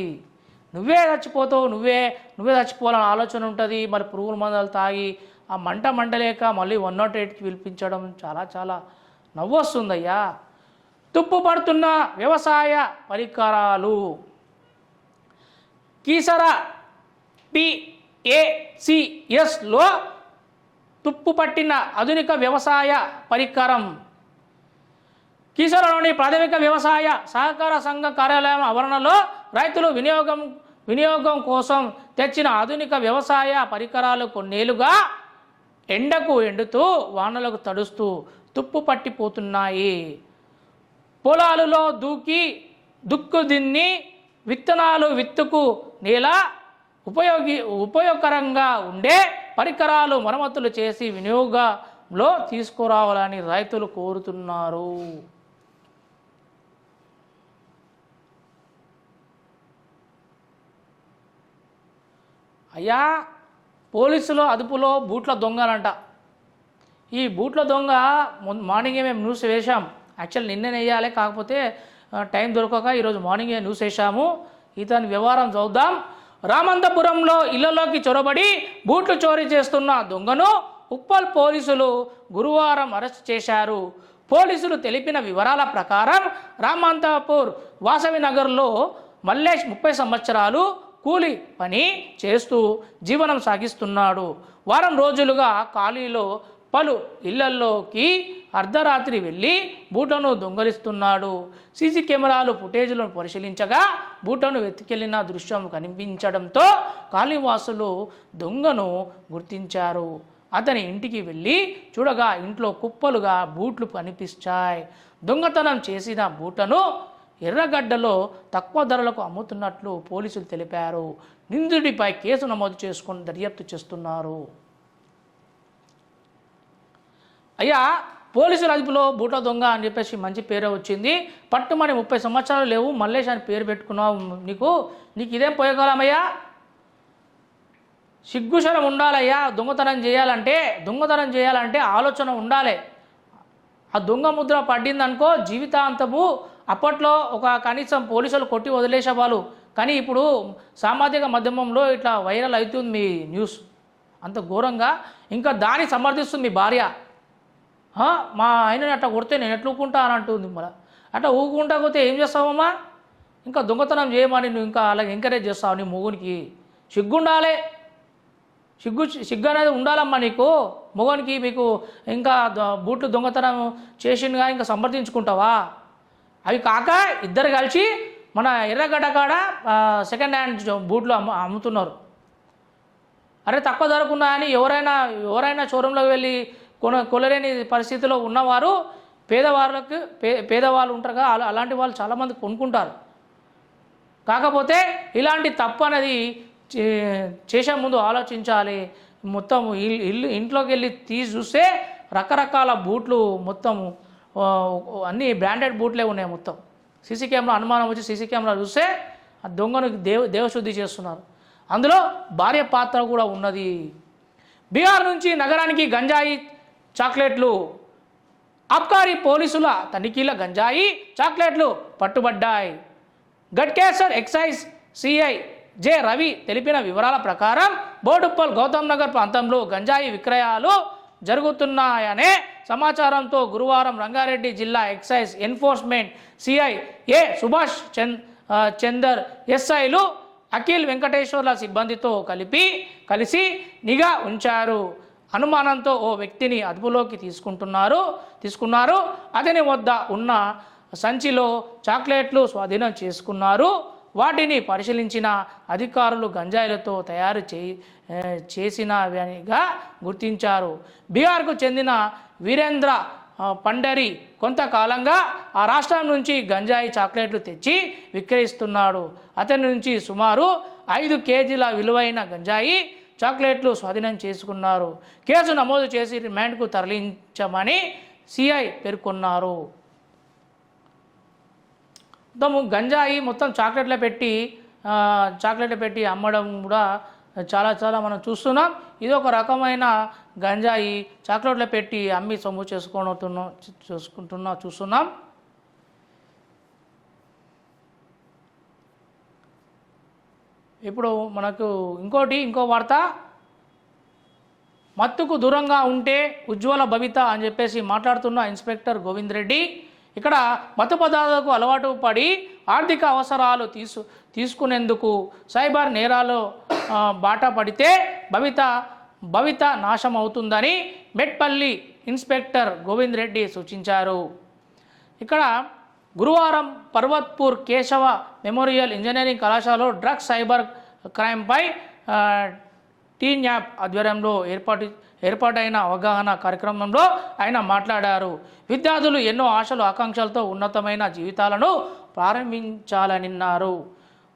నువ్వే చచ్చిపోతావు, నువ్వే చచ్చిపోవాలని ఆలోచన ఉంటుంది. మరి పురుగుల మందులు తాగి ఆ మంటలేక మళ్ళీ 108కి పిలిపించడం చాలా చాలా నవ్వొస్తుందయ్యా. తుప్పు పడుతున్న వ్యవసాయ పరికరాలు. కీసర PACSలో తుప్పు పట్టిన ఆధునిక వ్యవసాయ పరికరం. కీసరలోని ప్రాథమిక వ్యవసాయ సహకార సంఘ కార్యాలయం ఆవరణలో రైతులు వినియోగం కోసం తెచ్చిన ఆధునిక వ్యవసాయ పరికరాలు కొన్నేళ్లుగా ఎండకు ఎండుతూ వానలకు తడుస్తూ తుప్పు పట్టిపోతున్నాయి. పొలాలలో దుక్కుదిన్ని విత్తనాలు విత్తుకు నేల ఉపయోగకరంగా ఉండే పరికరాలు మరమ్మతులు చేసి వినియోగంలో తీసుకురావాలని రైతులు కోరుతున్నారు. అయ్యా, పోలీసులు అదుపులో బూట్ల దొంగలంట. ఈ బూట్ల దొంగ మార్నింగే మేము న్యూస్ వేశాం. యాక్చువల్ నిన్నే వేయాలి, కాకపోతే టైం దొరకక ఈరోజు మార్నింగే న్యూస్ వేశాము. ఇతని వ్యవహారం చూద్దాం. రామంతపురంలో ఇళ్లలోకి చొరబడి బూట్లు చోరీ చేస్తున్న దొంగను ఉప్పల్ పోలీసులు గురువారం అరెస్ట్ చేశారు. పోలీసులు తెలిపిన వివరాల ప్రకారం రామంతాపూర్ వాసవి నగర్లో మల్లేష్ 30 సంవత్సరాలు కూలి పని చేస్తూ జీవనం సాగిస్తున్నాడు. వారం రోజులుగా ఖాళీలో పలు ఇళ్లల్లోకి అర్ధరాత్రి వెళ్ళి బూట్లను దొంగలిస్తున్నాడు. సీసీ కెమెరాలు ఫుటేజ్లను పరిశీలించగా బూట్లను వెతికెళ్లిన దృశ్యం కనిపించడంతో కాలనీవాసులు దొంగను గుర్తించారు. అతని ఇంటికి వెళ్ళి చూడగా ఇంట్లో కుప్పలుగా బూట్లు కనిపించాయి. దొంగతనం చేసిన బూట్లను ఎర్రగడ్డలో తక్కువ ధరలకు అమ్ముతున్నట్లు పోలీసులు తెలిపారు. నిందితుడిపై కేసు నమోదు చేసుకుని దర్యాప్తు చేస్తున్నారు. అయ్యా, పోలీసుల అదుపులో బూట్ల దొంగ అని చెప్పేసి మంచి పేరే వచ్చింది. పట్టుమని 30 సంవత్సరాలు లేవు, మల్లేష్ అని పేరు పెట్టుకున్నావు. నీకు ఇదేం పోయగలమయ్యా? సిగ్గుశరం ఉండాలయ్యా. దొంగతనం చేయాలంటే ఆలోచన ఉండాలి. ఆ దొంగ ముద్ర పడిందనుకో జీవితాంతము. అప్పట్లో ఒక కనీసం పోలీసులు కొట్టి వదిలేసేవాళ్ళు, కానీ ఇప్పుడు సామాజిక మాధ్యమంలో ఇట్లా వైరల్ అవుతుంది మీ న్యూస్ అంత ఘోరంగా. ఇంకా దాన్ని సమర్థిస్తుంది మీ భార్య. మా ఆయనని అట్లా కొడితే నేను ఎట్లా ఊకుంటా అని అంటుంది. మళ్ళీ అట్లా ఊకుంటా పోతే ఏం చేస్తావమ్మా? ఇంకా దొంగతనం చేయమని నువ్వు ఇంకా అలాగే ఎంకరేజ్ చేస్తావు. నీ మొగునికి సిగ్గుండాలి. సిగ్గు అనేది ఉండాలమ్మా నీకు. మొగనికి మీకు ఇంకా బూట్లు దొంగతనం చేసిందిగా ఇంకా సమర్థించుకుంటావా? అవి కాక ఇద్దరు కలిసి మన ఎర్రగడ్డ కాడ సెకండ్ హ్యాండ్ బూట్లు అమ్ముతున్నారు. అరే తక్కువ ధరకున్నాయని ఎవరైనా షోరూంలోకి వెళ్ళి కొనలేని పరిస్థితిలో ఉన్నవారు పేదవాళ్ళు ఉంటారుగా, అలాంటి వాళ్ళు చాలామంది కొనుక్కుంటారు. కాకపోతే ఇలాంటి తప్పు అనేది చేసే ముందు ఆలోచించాలి. మొత్తం ఇంట్లోకి వెళ్ళి తీసి చూస్తే రకరకాల బూట్లు, మొత్తం అన్ని బ్రాండెడ్ బూట్లే ఉన్నాయి. మొత్తం సీసీ కెమెరా అనుమానం వచ్చి సీసీ కెమెరా చూస్తే ఆ దొంగను దేవశుద్ధి చేస్తున్నారు. అందులో భార్య పాత్ర కూడా ఉన్నది. బీహార్ నుంచి నగరానికి గంజాయి చాక్లెట్లు. అబ్కారీ పోలీసుల తనిఖీల గంజాయి చాక్లెట్లు పట్టుబడ్డాయి. Ghatkesar excise CI J Ravi తెలిపిన వివరాల ప్రకారం బోడుప్పల్ గౌతమ్ నగర్ ప్రాంతంలో గంజాయి విక్రయాలు జరుగుతున్నాయనే సమాచారంతో గురువారం రంగారెడ్డి జిల్లా ఎక్సైజ్ ఎన్ఫోర్స్మెంట్ సిఐ ఏ సుభాష్ చందర్ ఎస్ఐలు అఖిల్ వెంకటేశ్వర్ల సిబ్బందితో కలిసి నిఘా ఉంచారు. అనుమానంతో ఓ వ్యక్తిని అదుపులోకి తీసుకున్నారు. అతని వద్ద ఉన్న సంచిలో చాక్లెట్లు స్వాధీనం చేసుకున్నారు. వాటిని పరిశీలించిన అధికారులు గంజాయిలతో తయారు చేసినవిగా గుర్తించారు. బీహార్కు చెందిన వీరేంద్ర పండరి కొంతకాలంగా ఆ రాష్ట్రం నుంచి గంజాయి చాక్లెట్లు తెచ్చి విక్రయిస్తున్నాడు. అతని నుంచి సుమారు 5 కేజీల విలువైన గంజాయి చాక్లెట్లు స్వాధీనం చేసుకున్నారు. కేసు నమోదు చేసి రిమాండ్కు తరలించమని సిఐ పేర్కొన్నారు. మొత్తం గంజాయి మొత్తం చాక్లెట్లు పెట్టి అమ్మడం కూడా చాలా మనం చూస్తున్నాం. ఇది ఒక రకమైన గంజాయి చాక్లెట్లు పెట్టి అమ్మి సొమ్ము చూస్తున్నాం. ఇప్పుడు మనకు ఇంకో వార్త. మత్తుకు దూరంగా ఉంటే ఉజ్వల భవిత అని చెప్పేసి మాట్లాడుతున్న ఇన్స్పెక్టర్ గోవింద్ రెడ్డి ఇక్కడ మత్తు పదార్థాలకు అలవాటు పడి ఆర్థిక అవసరాలు తీసుకునేందుకు సైబర్ నేరాలు బాట పడితే భవిత నాశం అవుతుందని మెట్పల్లి ఇన్స్పెక్టర్ గోవింద్ రెడ్డి సూచించారు. ఇక్కడ గురువారం పర్వత్పూర్ కేశవ మెమోరియల్ ఇంజనీరింగ్ కళాశాలలో డ్రగ్స్ సైబర్ క్రైమ్పై టీన్యాప్ ఆధ్వర్యంలో ఏర్పాటైన అవగాహన కార్యక్రమంలో ఆయన మాట్లాడారు. విద్యార్థులు ఎన్నో ఆశలు ఆకాంక్షలతో ఉన్నతమైన జీవితాలను ప్రారంభించాలన్నారు.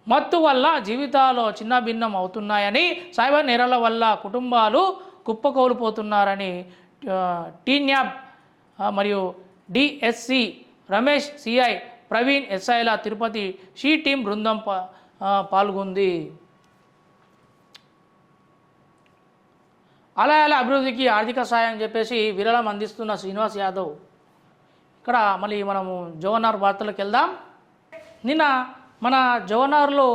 మత్తు వల్ల జీవితాలు చిన్నభిన్నం అవుతున్నాయని, సైబర్ నేరాల వల్ల కుటుంబాలు కుప్పకూలిపోతున్నారని టీన్యాప్ మరియు డిఎస్సి రమేష్, సిఐ ప్రవీణ్, ఎస్ఐల తిరుపతి షీ టీం బృందం పాల్గొంది. ఆలయాల అభివృద్ధికి ఆర్థిక సాయం చెప్పేసి విరాళం అందిస్తున్న శ్రీనివాస్ యాదవ్. ఇక్కడ మళ్ళీ మనము జవహర్ వార్తలకు వెళ్దాం. నిన్న మన జవహర్లో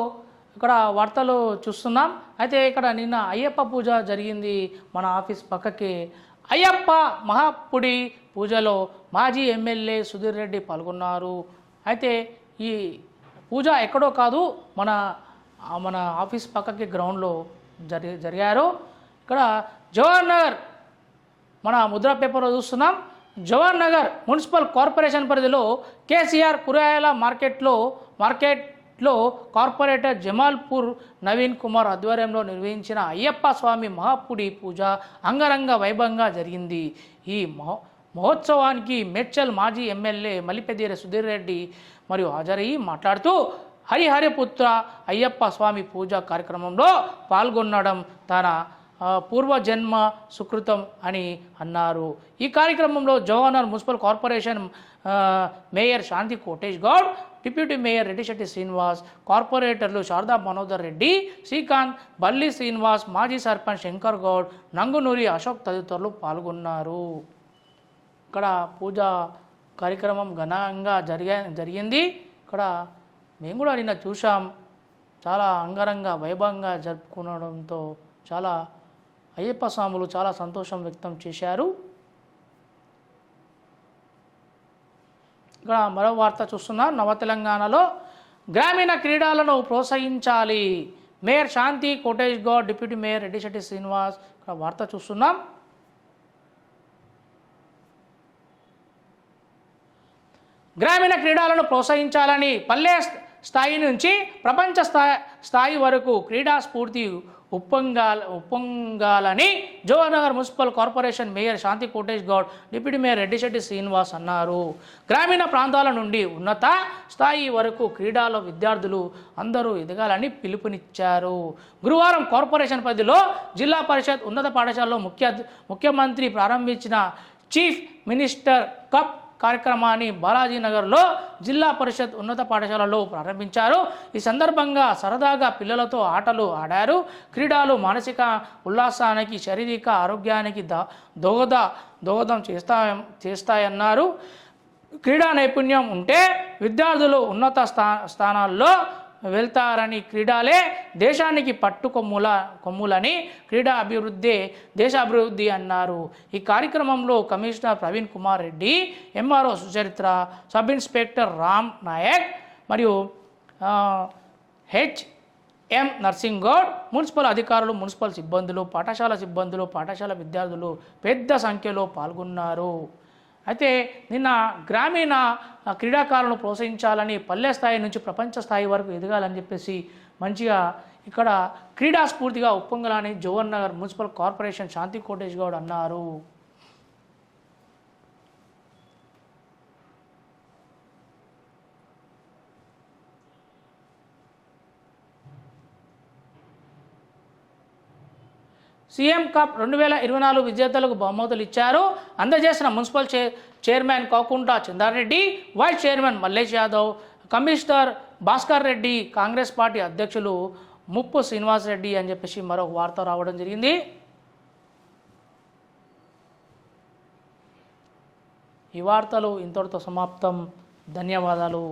ఇక్కడ వార్తలు చూస్తున్నాం. అయితే ఇక్కడ నిన్న అయ్యప్ప పూజ జరిగింది మన ఆఫీస్ పక్కకి. అయ్యప్ప మహాపుడి పూజలో మాజీ ఎమ్మెల్యే సుధీర్ రెడ్డి పాల్గొన్నారు. అయితే ఈ పూజ ఎక్కడో కాదు, మన మన ఆఫీస్ పక్కకి గ్రౌండ్లో జరిగారు. ఇక్కడ జవహర్ నగర్, మన ముద్రా పేపర్లో చూస్తున్నాం, జవహర్ నగర్ మున్సిపల్ కార్పొరేషన్ పరిధిలో కేసీఆర్ కూరగాయల మార్కెట్లో కార్పొరేటర్ జమాల్పూర్ నవీన్ కుమార్ ఆధ్వర్యంలో నిర్వహించిన అయ్యప్ప స్వామి మహాపుడి పూజ అంగరంగ వైభవంగా జరిగింది. ఈ మహోత్సవానికి మేడ్చల్ మాజీ ఎమ్మెల్యే మలిపెద్దిర సుధీర్ రెడ్డి మరియు హాజరయ్యి మాట్లాడుతూ హరిహరిపుత్ర అయ్యప్ప స్వామి పూజ కార్యక్రమంలో పాల్గొనడం తన పూర్వజన్మ సుకృతం అని అన్నారు. ఈ కార్యక్రమంలో Jawahar municipal corporation mayor Shanti Kotesh Goud, deputy mayor Reddisetti Srinivas, కార్పొరేటర్లు శారదా మనోదర్ రెడ్డి, శ్రీకాంత్, బల్లి శ్రీనివాస్, మాజీ సర్పంచ్ శంకర్ గౌడ్, నంగునూరి అశోక్ తదితరులు పాల్గొన్నారు. ఇక్కడ పూజా కార్యక్రమం ఘనంగా జరిగింది. ఇక్కడ మేము కూడా నిన్న చూసాం, చాలా అంగరంగ వైభవంగా జరుపుకోవడంతో చాలా అయ్యప్ప స్వాములు చాలా సంతోషం వ్యక్తం చేశారు. ఇక్కడ మరో వార్త చూస్తున్నాం. నవ తెలంగాణలో గ్రామీణ క్రీడలను ప్రోత్సహించాలి, mayor Shanti Kotesh Goud, deputy mayor Reddisetti Srinivas. ఇక్కడ వార్త చూస్తున్నాం. గ్రామీణ క్రీడలను ప్రోత్సహించాలని పల్లె స్థాయి నుంచి ప్రపంచ స్థాయి వరకు క్రీడా స్ఫూర్తి ఉప్పొంగాలని Jawahar municipal corporation mayor Shanti Kotesh Goud, deputy mayor Reddisetti Srinivas అన్నారు. గ్రామీణ ప్రాంతాల నుండి ఉన్నత స్థాయి వరకు క్రీడల విద్యార్థులు అందరూ ఎదగాలని పిలుపునిచ్చారు. గురువారం కార్పొరేషన్ పరిధిలో జిల్లా పరిషత్ ఉన్నత పాఠశాలలో ముఖ్యమంత్రి ప్రారంభించిన చీఫ్ మినిస్టర్ కప్ కార్యక్రమాన్ని బాలాజీనగర్లో జిల్లా పరిషత్ ఉన్నత పాఠశాలలో ప్రారంభించారు. ఈ సందర్భంగా సరదాగా పిల్లలతో ఆటలు ఆడారు. క్రీడలు మానసిక ఉల్లాసానికి, శారీరక ఆరోగ్యానికి దోహదం చేస్తాయన్నారు. క్రీడా నైపుణ్యం ఉంటే విద్యార్థులు ఉన్నత స్థానాల్లో వెళ్తారని, క్రీడలే దేశానికి కొమ్ములని, క్రీడా అభివృద్ధి దేశాభివృద్ధి అన్నారు. ఈ కార్యక్రమంలో commissioner Praveen Kumar Reddy, MRO Sucharitra, sub inspector Ram Nayak మరియు హెచ్ఎం నర్సింగ్ గౌడ్, మున్సిపల్ అధికారులు, మున్సిపల్ సిబ్బందులు, పాఠశాల విద్యార్థులు పెద్ద సంఖ్యలో పాల్గొన్నారు. అయితే నిన్న గ్రామీణ క్రీడాకారులను ప్రోత్సహించాలని, పల్లె స్థాయి నుంచి ప్రపంచ స్థాయి వరకు ఎదగాలని చెప్పేసి మంచిగా ఇక్కడ క్రీడా స్ఫూర్తిగా ఉప్పొంగాలని జవహర్ నగర్ మున్సిపల్ కార్పొరేషన్ శాంతి కోటేష్ గౌడ్ అన్నారు. సీఎం కప్ 2024 విజేతలకు బహుమతులు ఇచ్చారు. అందజేసిన municipal chairman Kokunta Chandrareddy, vice chairman Mallesh Yadav, commissioner Bhaskar Reddy, Congress party అధ్యక్షులు ముప్పు శ్రీనివాస్ రెడ్డి అని చెప్పేసి మరొక వార్త రావడం జరిగింది. ఈ వార్తలు ఇంతటితో సమాప్తం. ధన్యవాదాలు.